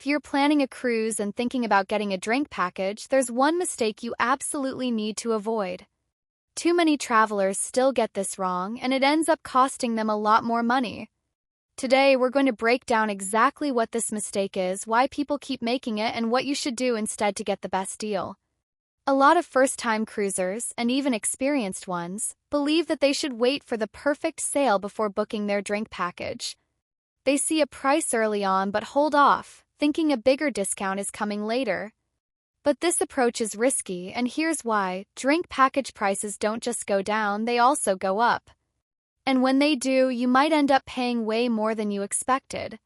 If you're planning a cruise and thinking about getting a drink package, there's one mistake you absolutely need to avoid. Too many travelers still get this wrong, and it ends up costing them a lot more money. Today, we're going to break down exactly what this mistake is, why people keep making it, and what you should do instead to get the best deal. A lot of first-time cruisers, and even experienced ones, believe that they should wait for the perfect sale before booking their drink package. They see a price early on but hold off, thinking a bigger discount is coming later. But this approach is risky, and here's why. Drink package prices don't just go down, they also go up. And when they do, you might end up paying way more than you expected.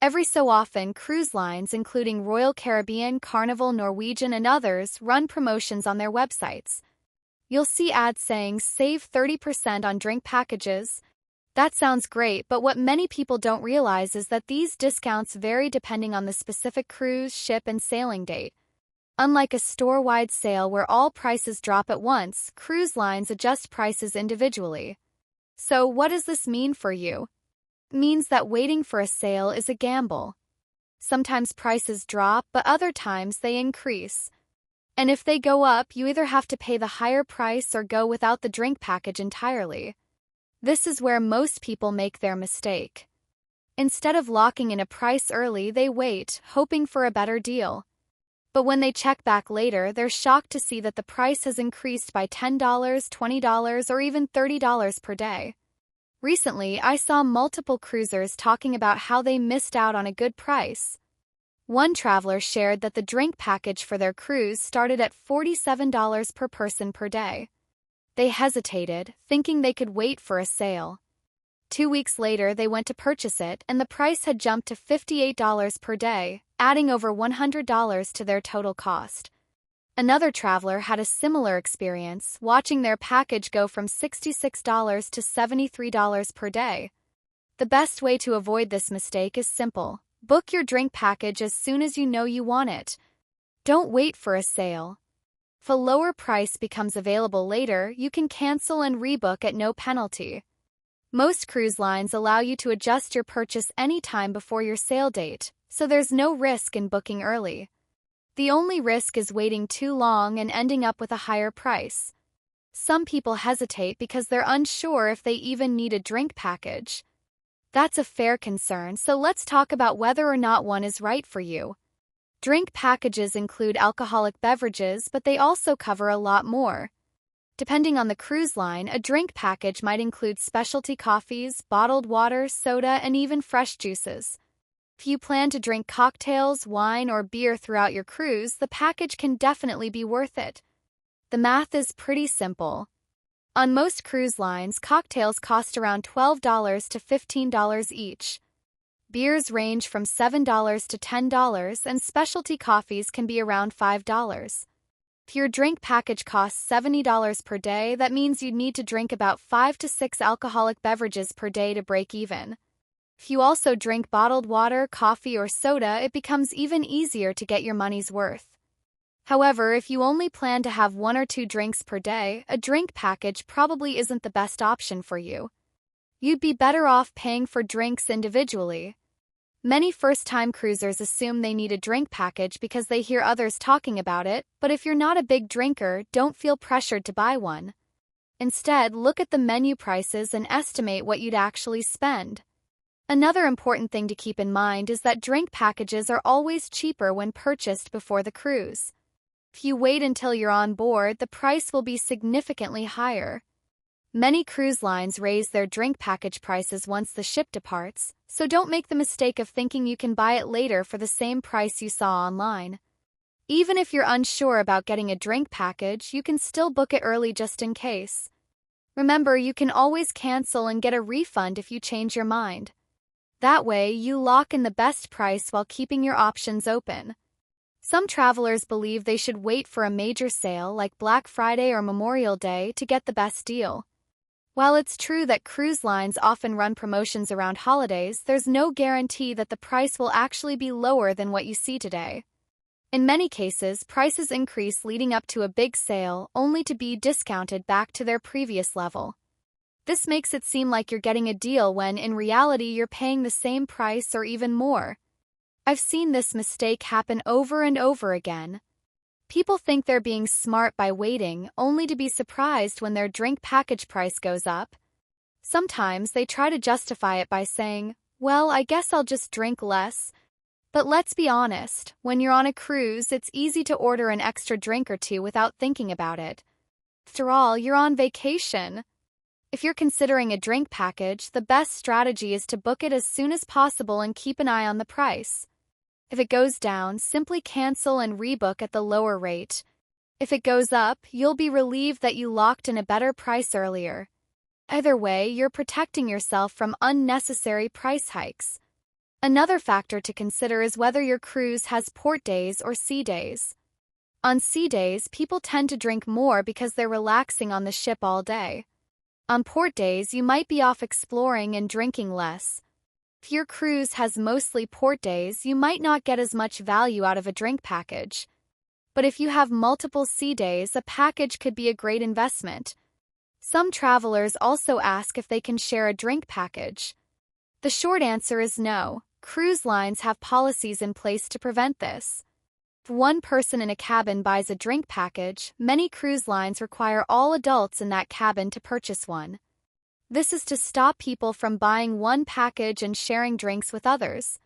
Every so often, cruise lines, including Royal Caribbean, Carnival, Norwegian, and others, run promotions on their websites. You'll see ads saying, "Save 30% on drink packages." That sounds great, but what many people don't realize is that these discounts vary depending on the specific cruise, ship, and sailing date. Unlike a store-wide sale where all prices drop at once, cruise lines adjust prices individually. So what does this mean for you? It means that waiting for a sale is a gamble. Sometimes prices drop, but other times they increase. And if they go up, you either have to pay the higher price or go without the drink package entirely. This is where most people make their mistake. Instead of locking in a price early, they wait, hoping for a better deal. But when they check back later, they're shocked to see that the price has increased by $10, $20, or even $30 per day. Recently, I saw multiple cruisers talking about how they missed out on a good price. One traveler shared that the drink package for their cruise started at $47 per person per day. They hesitated, thinking they could wait for a sale. 2 weeks later, they went to purchase it, and the price had jumped to $58 per day, adding over $100 to their total cost. Another traveler had a similar experience, watching their package go from $66 to $73 per day. The best way to avoid this mistake is simple. Book your drink package as soon as you know you want it. Don't wait for a sale. If a lower price becomes available later, you can cancel and rebook at no penalty. Most cruise lines allow you to adjust your purchase anytime before your sale date, so there's no risk in booking early. The only risk is waiting too long and ending up with a higher price. Some people hesitate because they're unsure if they even need a drink package. That's a fair concern, so let's talk about whether or not one is right for you. Drink packages include alcoholic beverages, but they also cover a lot more. Depending on the cruise line, a drink package might include specialty coffees, bottled water, soda, and even fresh juices. If you plan to drink cocktails, wine, or beer throughout your cruise, the package can definitely be worth it. The math is pretty simple. On most cruise lines, cocktails cost around $12 to $15 each. Beers range from $7 to $10, and specialty coffees can be around $5. If your drink package costs $70 per day, that means you'd need to drink about 5 to 6 alcoholic beverages per day to break even. If you also drink bottled water, coffee, or soda, it becomes even easier to get your money's worth. However, if you only plan to have 1 or 2 drinks per day, a drink package probably isn't the best option for you. You'd be better off paying for drinks individually. Many first-time cruisers assume they need a drink package because they hear others talking about it, but if you're not a big drinker, don't feel pressured to buy one. Instead, look at the menu prices and estimate what you'd actually spend. Another important thing to keep in mind is that drink packages are always cheaper when purchased before the cruise. If you wait until you're on board, the price will be significantly higher. Many cruise lines raise their drink package prices once the ship departs, so don't make the mistake of thinking you can buy it later for the same price you saw online. Even if you're unsure about getting a drink package, you can still book it early just in case. Remember, you can always cancel and get a refund if you change your mind. That way, you lock in the best price while keeping your options open. Some travelers believe they should wait for a major sale like Black Friday or Memorial Day to get the best deal. While it's true that cruise lines often run promotions around holidays, there's no guarantee that the price will actually be lower than what you see today. In many cases, prices increase leading up to a big sale, only to be discounted back to their previous level. This makes it seem like you're getting a deal when, in reality, you're paying the same price or even more. I've seen this mistake happen over and over again. People think they're being smart by waiting, only to be surprised when their drink package price goes up. Sometimes they try to justify it by saying, "Well, I guess I'll just drink less." But let's be honest, when you're on a cruise, it's easy to order an extra drink or two without thinking about it. After all, you're on vacation. If you're considering a drink package, the best strategy is to book it as soon as possible and keep an eye on the price. If it goes down, simply cancel and rebook at the lower rate. If it goes up, you'll be relieved that you locked in a better price earlier. Either way, you're protecting yourself from unnecessary price hikes. Another factor to consider is whether your cruise has port days or sea days. On sea days, people tend to drink more because they're relaxing on the ship all day. On port days, you might be off exploring and drinking less. If your cruise has mostly port days, you might not get as much value out of a drink package. But if you have multiple sea days, a package could be a great investment. Some travelers also ask if they can share a drink package. The short answer is no. Cruise lines have policies in place to prevent this. If one person in a cabin buys a drink package, many cruise lines require all adults in that cabin to purchase one. This is to stop people from buying one package and sharing drinks with others.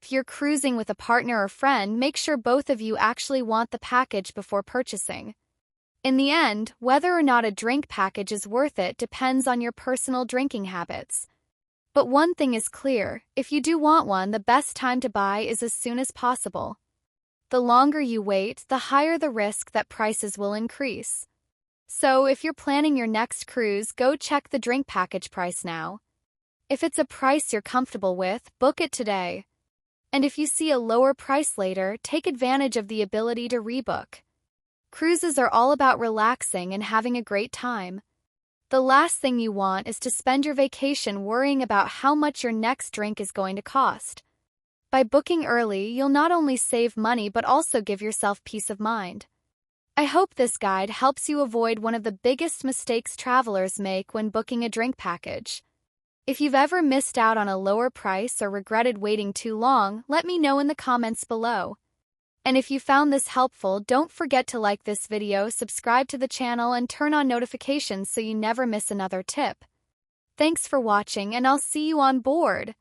If you're cruising with a partner or friend, make sure both of you actually want the package before purchasing. In the end, whether or not a drink package is worth it depends on your personal drinking habits. But one thing is clear, if you do want one, the best time to buy is as soon as possible. The longer you wait, the higher the risk that prices will increase. So, if you're planning your next cruise, go check the drink package price now. If it's a price you're comfortable with, book it today. And if you see a lower price later, take advantage of the ability to rebook. Cruises are all about relaxing and having a great time. The last thing you want is to spend your vacation worrying about how much your next drink is going to cost. By booking early, you'll not only save money but also give yourself peace of mind. I hope this guide helps you avoid one of the biggest mistakes travelers make when booking a drink package. If you've ever missed out on a lower price or regretted waiting too long, let me know in the comments below. And if you found this helpful, don't forget to like this video, subscribe to the channel, and turn on notifications so you never miss another tip. Thanks for watching, and I'll see you on board.